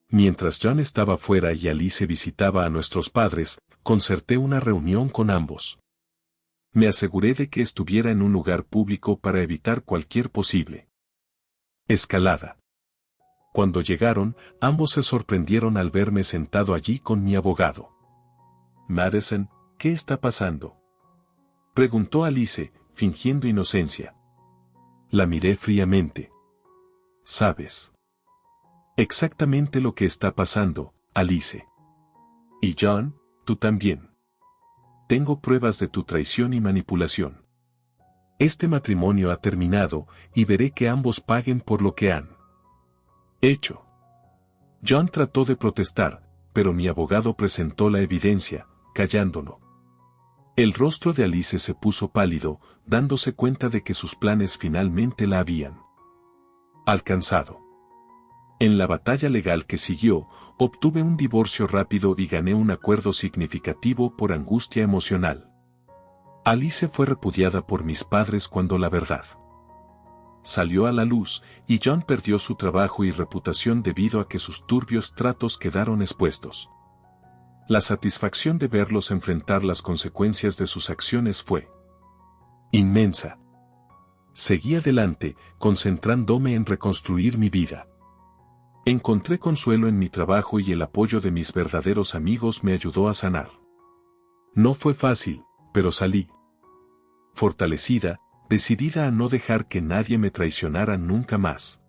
mientras John estaba fuera y Alice visitaba a nuestros padres, concerté una reunión con ambos. Me aseguré de que estuviera en un lugar público para evitar cualquier posible escalada. Cuando llegaron, ambos se sorprendieron al verme sentado allí con mi abogado. Madison, ¿qué está pasando?, preguntó Alice, fingiendo inocencia. La miré fríamente. ¿Sabes exactamente lo que está pasando, Alice? Y John, tú también. Tengo pruebas de tu traición y manipulación. Este matrimonio ha terminado, y veré que ambos paguen por lo que han hecho. John trató de protestar, pero mi abogado presentó la evidencia, callándolo. El rostro de Alice se puso pálido, dándose cuenta de que sus planes finalmente la habían alcanzado. En la batalla legal que siguió, obtuve un divorcio rápido y gané un acuerdo significativo por angustia emocional. Alice fue repudiada por mis padres cuando la verdad salió a la luz, y John perdió su trabajo y reputación debido a que sus turbios tratos quedaron expuestos. La satisfacción de verlos enfrentar las consecuencias de sus acciones fue inmensa. Seguí adelante, concentrándome en reconstruir mi vida. Encontré consuelo en mi trabajo y el apoyo de mis verdaderos amigos me ayudó a sanar. No fue fácil, pero salí fortalecida, decidida a no dejar que nadie me traicionara nunca más.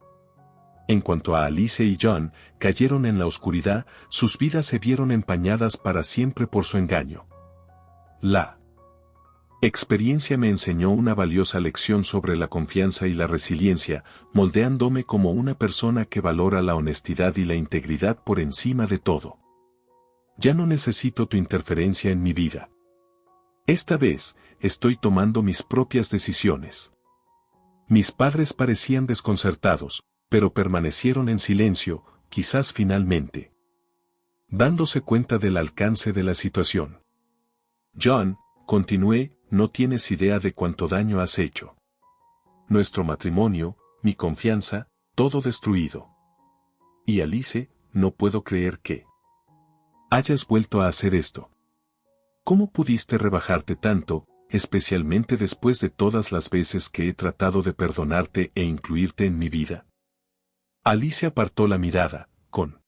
En cuanto a Alice y John, cayeron en la oscuridad, sus vidas se vieron empañadas para siempre por su engaño. La experiencia me enseñó una valiosa lección sobre la confianza y la resiliencia, moldeándome como una persona que valora la honestidad y la integridad por encima de todo. Ya no necesito tu interferencia en mi vida. Esta vez, estoy tomando mis propias decisiones. Mis padres parecían desconcertados, pero permanecieron en silencio, quizás finalmente dándose cuenta del alcance de la situación. John, continué, no tienes idea de cuánto daño has hecho. Nuestro matrimonio, mi confianza, todo destruido. Y Alice, no puedo creer que hayas vuelto a hacer esto. ¿Cómo pudiste rebajarte tanto, especialmente después de todas las veces que he tratado de perdonarte e incluirte en mi vida? Alice apartó la mirada, con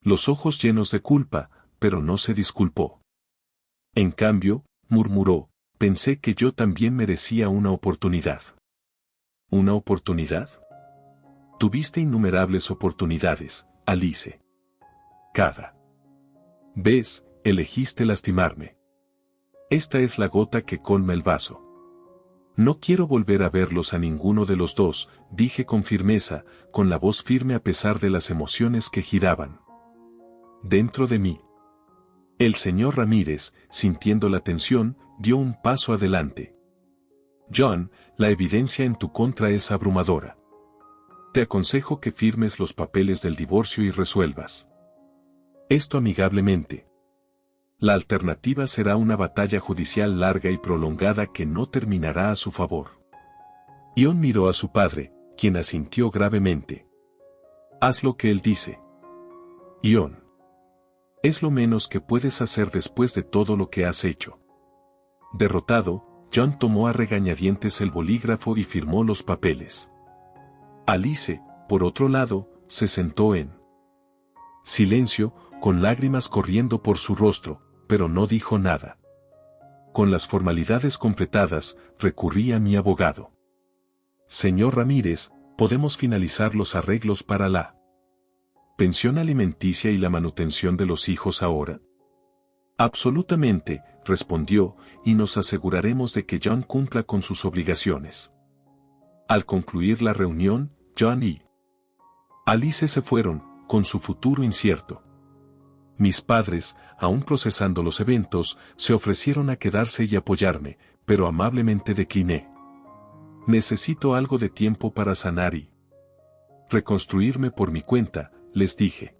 los ojos llenos de culpa, pero no se disculpó. En cambio, murmuró, pensé que yo también merecía una oportunidad. ¿Una oportunidad? Tuviste innumerables oportunidades, Alice. Cada vez, elegiste lastimarme. Esta es la gota que colma el vaso. No quiero volver a verlos a ninguno de los dos, dije con firmeza, con la voz firme a pesar de las emociones que giraban dentro de mí. El señor Ramírez, sintiendo la tensión, dio un paso adelante. John, la evidencia en tu contra es abrumadora. Te aconsejo que firmes los papeles del divorcio y resuelvas esto amigablemente. La alternativa será una batalla judicial larga y prolongada que no terminará a su favor. Ion miró a su padre, quien asintió gravemente. Haz lo que él dice. Ion. Es lo menos que puedes hacer después de todo lo que has hecho. Derrotado, John tomó a regañadientes el bolígrafo y firmó los papeles. Alice, por otro lado, se sentó en silencio, con lágrimas corriendo por su rostro, pero no dijo nada. Con las formalidades completadas, recurrí a mi abogado. Señor Ramírez, ¿podemos finalizar los arreglos para la pensión alimenticia y la manutención de los hijos ahora? Absolutamente, respondió, y nos aseguraremos de que John cumpla con sus obligaciones. Al concluir la reunión, John y Alice se fueron, con su futuro incierto. Mis padres, aún procesando los eventos, se ofrecieron a quedarse y apoyarme, pero amablemente decliné. Necesito algo de tiempo para sanar y reconstruirme por mi cuenta, les dije.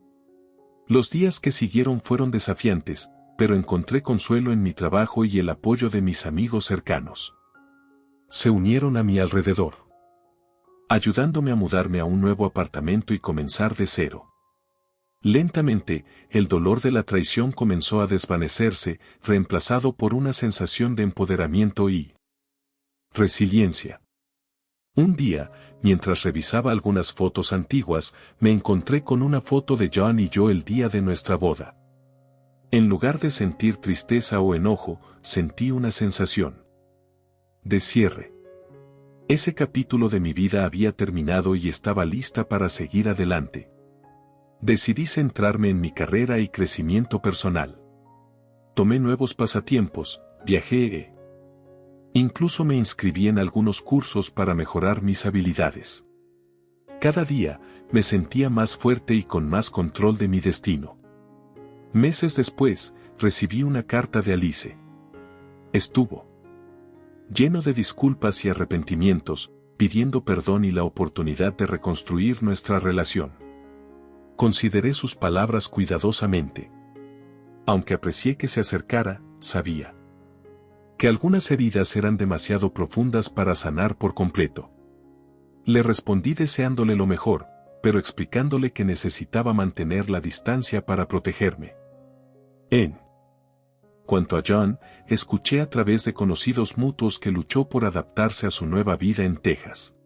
Los días que siguieron fueron desafiantes, pero encontré consuelo en mi trabajo y el apoyo de mis amigos cercanos. Se unieron a mi alrededor, ayudándome a mudarme a un nuevo apartamento y comenzar de cero. Lentamente, el dolor de la traición comenzó a desvanecerse, reemplazado por una sensación de empoderamiento y resiliencia. Un día, mientras revisaba algunas fotos antiguas, me encontré con una foto de John y yo el día de nuestra boda. En lugar de sentir tristeza o enojo, sentí una sensación de cierre. Ese capítulo de mi vida había terminado y estaba lista para seguir adelante. Decidí centrarme en mi carrera y crecimiento personal. Tomé nuevos pasatiempos, viajé incluso me inscribí en algunos cursos para mejorar mis habilidades. Cada día, me sentía más fuerte y con más control de mi destino. Meses después, recibí una carta de Alice. Estuvo lleno de disculpas y arrepentimientos, pidiendo perdón y la oportunidad de reconstruir nuestra relación. Consideré sus palabras cuidadosamente. Aunque aprecié que se acercara, sabía que algunas heridas eran demasiado profundas para sanar por completo. Le respondí deseándole lo mejor, pero explicándole que necesitaba mantener la distancia para protegerme. En cuanto a John, escuché a través de conocidos mutuos que luchó por adaptarse a su nueva vida en Texas.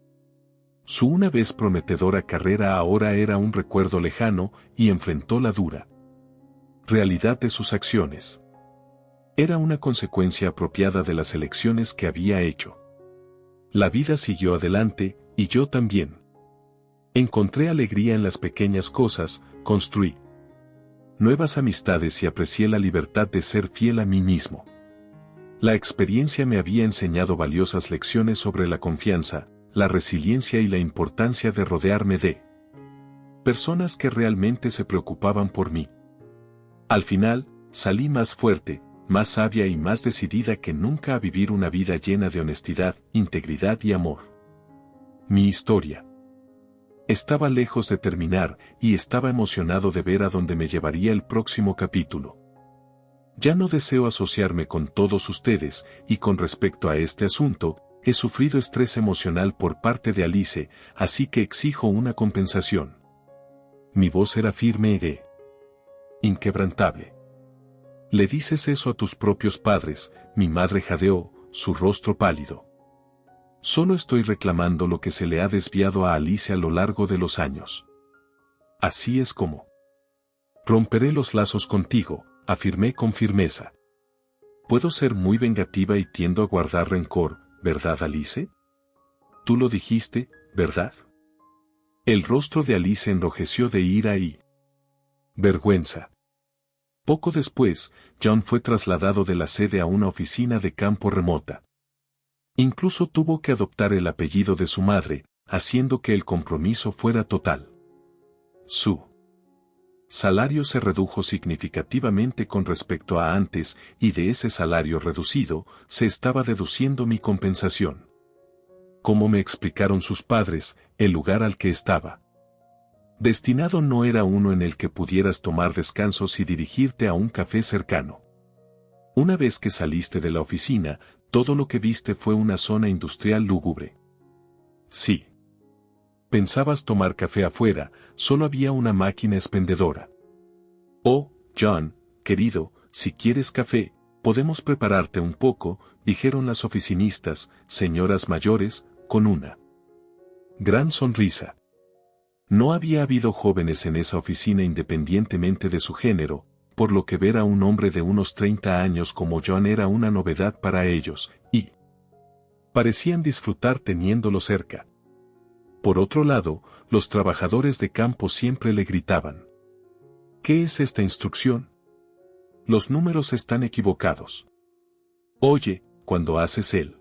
Su una vez prometedora carrera ahora era un recuerdo lejano y enfrentó la dura realidad de sus acciones. Era una consecuencia apropiada de las elecciones que había hecho. La vida siguió adelante, y yo también. Encontré alegría en las pequeñas cosas, construí nuevas amistades y aprecié la libertad de ser fiel a mí mismo. La experiencia me había enseñado valiosas lecciones sobre la confianza, la resiliencia y la importancia de rodearme de personas que realmente se preocupaban por mí. Al final, salí más fuerte, más sabia y más decidida que nunca a vivir una vida llena de honestidad, integridad y amor. Mi historia estaba lejos de terminar y estaba emocionado de ver a dónde me llevaría el próximo capítulo. Ya no deseo asociarme con todos ustedes, y con respecto a este asunto, he sufrido estrés emocional por parte de Alice, así que exijo una compensación. Mi voz era firme e inquebrantable. Le dices eso a tus propios padres, mi madre jadeó, su rostro pálido. Solo estoy reclamando lo que se le ha desviado a Alice a lo largo de los años. Así es como romperé los lazos contigo, afirmé con firmeza. Puedo ser muy vengativa y tiendo a guardar rencor, ¿verdad, Alice? Tú lo dijiste, ¿verdad? El rostro de Alice enrojeció de ira y vergüenza. Poco después, John fue trasladado de la sede a una oficina de campo remota. Incluso tuvo que adoptar el apellido de su madre, haciendo que el compromiso fuera total. Su salario se redujo significativamente con respecto a antes, y de ese salario reducido, se estaba deduciendo mi compensación. Como me explicaron sus padres, el lugar al que estaba destinado no era uno en el que pudieras tomar descansos y dirigirte a un café cercano. Una vez que saliste de la oficina, todo lo que viste fue una zona industrial lúgubre. Sí. Pensabas tomar café afuera, solo había una máquina expendedora. Oh, John, querido, si quieres café, podemos prepararte un poco, dijeron las oficinistas, señoras mayores, con una gran sonrisa. No había habido jóvenes en esa oficina independientemente de su género, por lo que ver a un hombre de unos 30 años como John era una novedad para ellos, y parecían disfrutar teniéndolo cerca. Por otro lado, los trabajadores de campo siempre le gritaban: ¿Qué es esta instrucción? Los números están equivocados. Oye, cuando haces el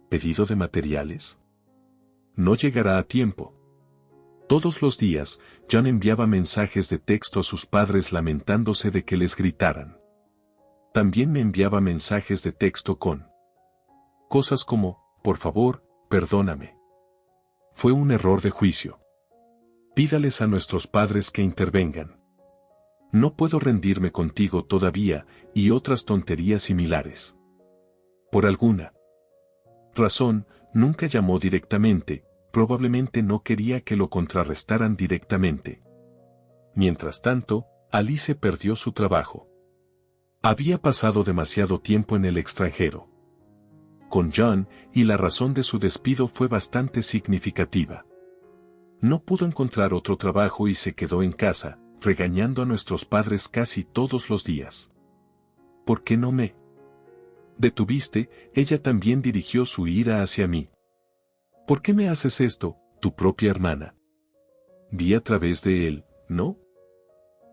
pedido de materiales, no llegará a tiempo. Todos los días, John enviaba mensajes de texto a sus padres lamentándose de que les gritaran. También me enviaba mensajes de texto con cosas como, por favor, perdóname. Fue un error de juicio. Pídales a nuestros padres que intervengan. No puedo rendirme contigo todavía, y otras tonterías similares. Por alguna razón, nunca llamó directamente, probablemente no quería que lo contrarrestaran directamente. Mientras tanto, Alice perdió su trabajo. Había pasado demasiado tiempo en el extranjero con John, y la razón de su despido fue bastante significativa. No pudo encontrar otro trabajo y se quedó en casa, regañando a nuestros padres casi todos los días. ¿Por qué no me detuviste? Ella también dirigió su ira hacia mí. ¿Por qué me haces esto, tu propia hermana? Vi a través de él, ¿no?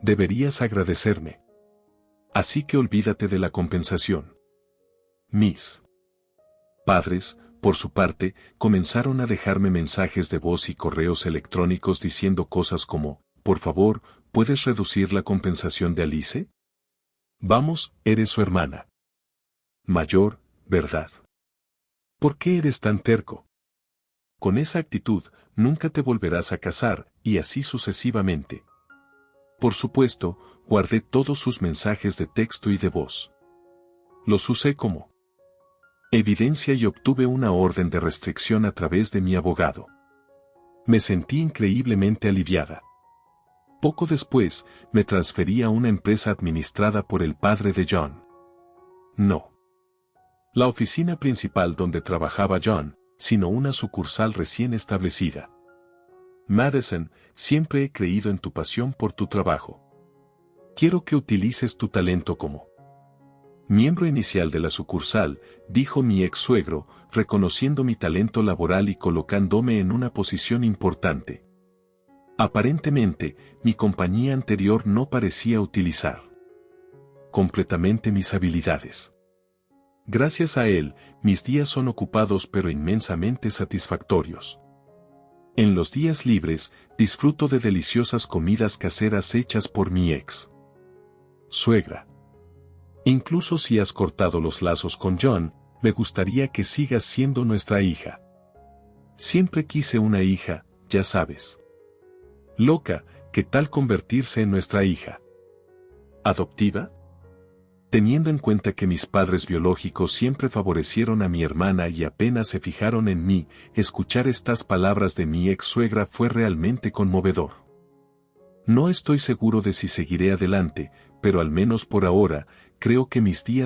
Deberías agradecerme. Así que olvídate de la compensación. Mis padres, por su parte, comenzaron a dejarme mensajes de voz y correos electrónicos diciendo cosas como, por favor, ¿puedes reducir la compensación de Alice? Vamos, eres su hermana mayor, ¿verdad? ¿Por qué eres tan terco? Con esa actitud, nunca te volverás a casar, y así sucesivamente. Por supuesto, guardé todos sus mensajes de texto y de voz. Los usé como evidencia y obtuve una orden de restricción a través de mi abogado. Me sentí increíblemente aliviada. Poco después, me transferí a una empresa administrada por el padre de John. No la oficina principal donde trabajaba John, sino una sucursal recién establecida. Madison, siempre he creído en tu pasión por tu trabajo. Quiero que utilices tu talento como miembro inicial de la sucursal, dijo mi ex suegro, reconociendo mi talento laboral y colocándome en una posición importante. Aparentemente, mi compañía anterior no parecía utilizar completamente mis habilidades. Gracias a él, mis días son ocupados pero inmensamente satisfactorios. En los días libres, disfruto de deliciosas comidas caseras hechas por mi ex suegra. Incluso si has cortado los lazos con John, me gustaría que sigas siendo nuestra hija. Siempre quise una hija, ya sabes. Loca, ¿qué tal convertirse en nuestra hija adoptiva? Teniendo en cuenta que mis padres biológicos siempre favorecieron a mi hermana y apenas se fijaron en mí, escuchar estas palabras de mi ex suegra fue realmente conmovedor. No estoy seguro de si seguiré adelante, pero al menos por ahora, creo que mis días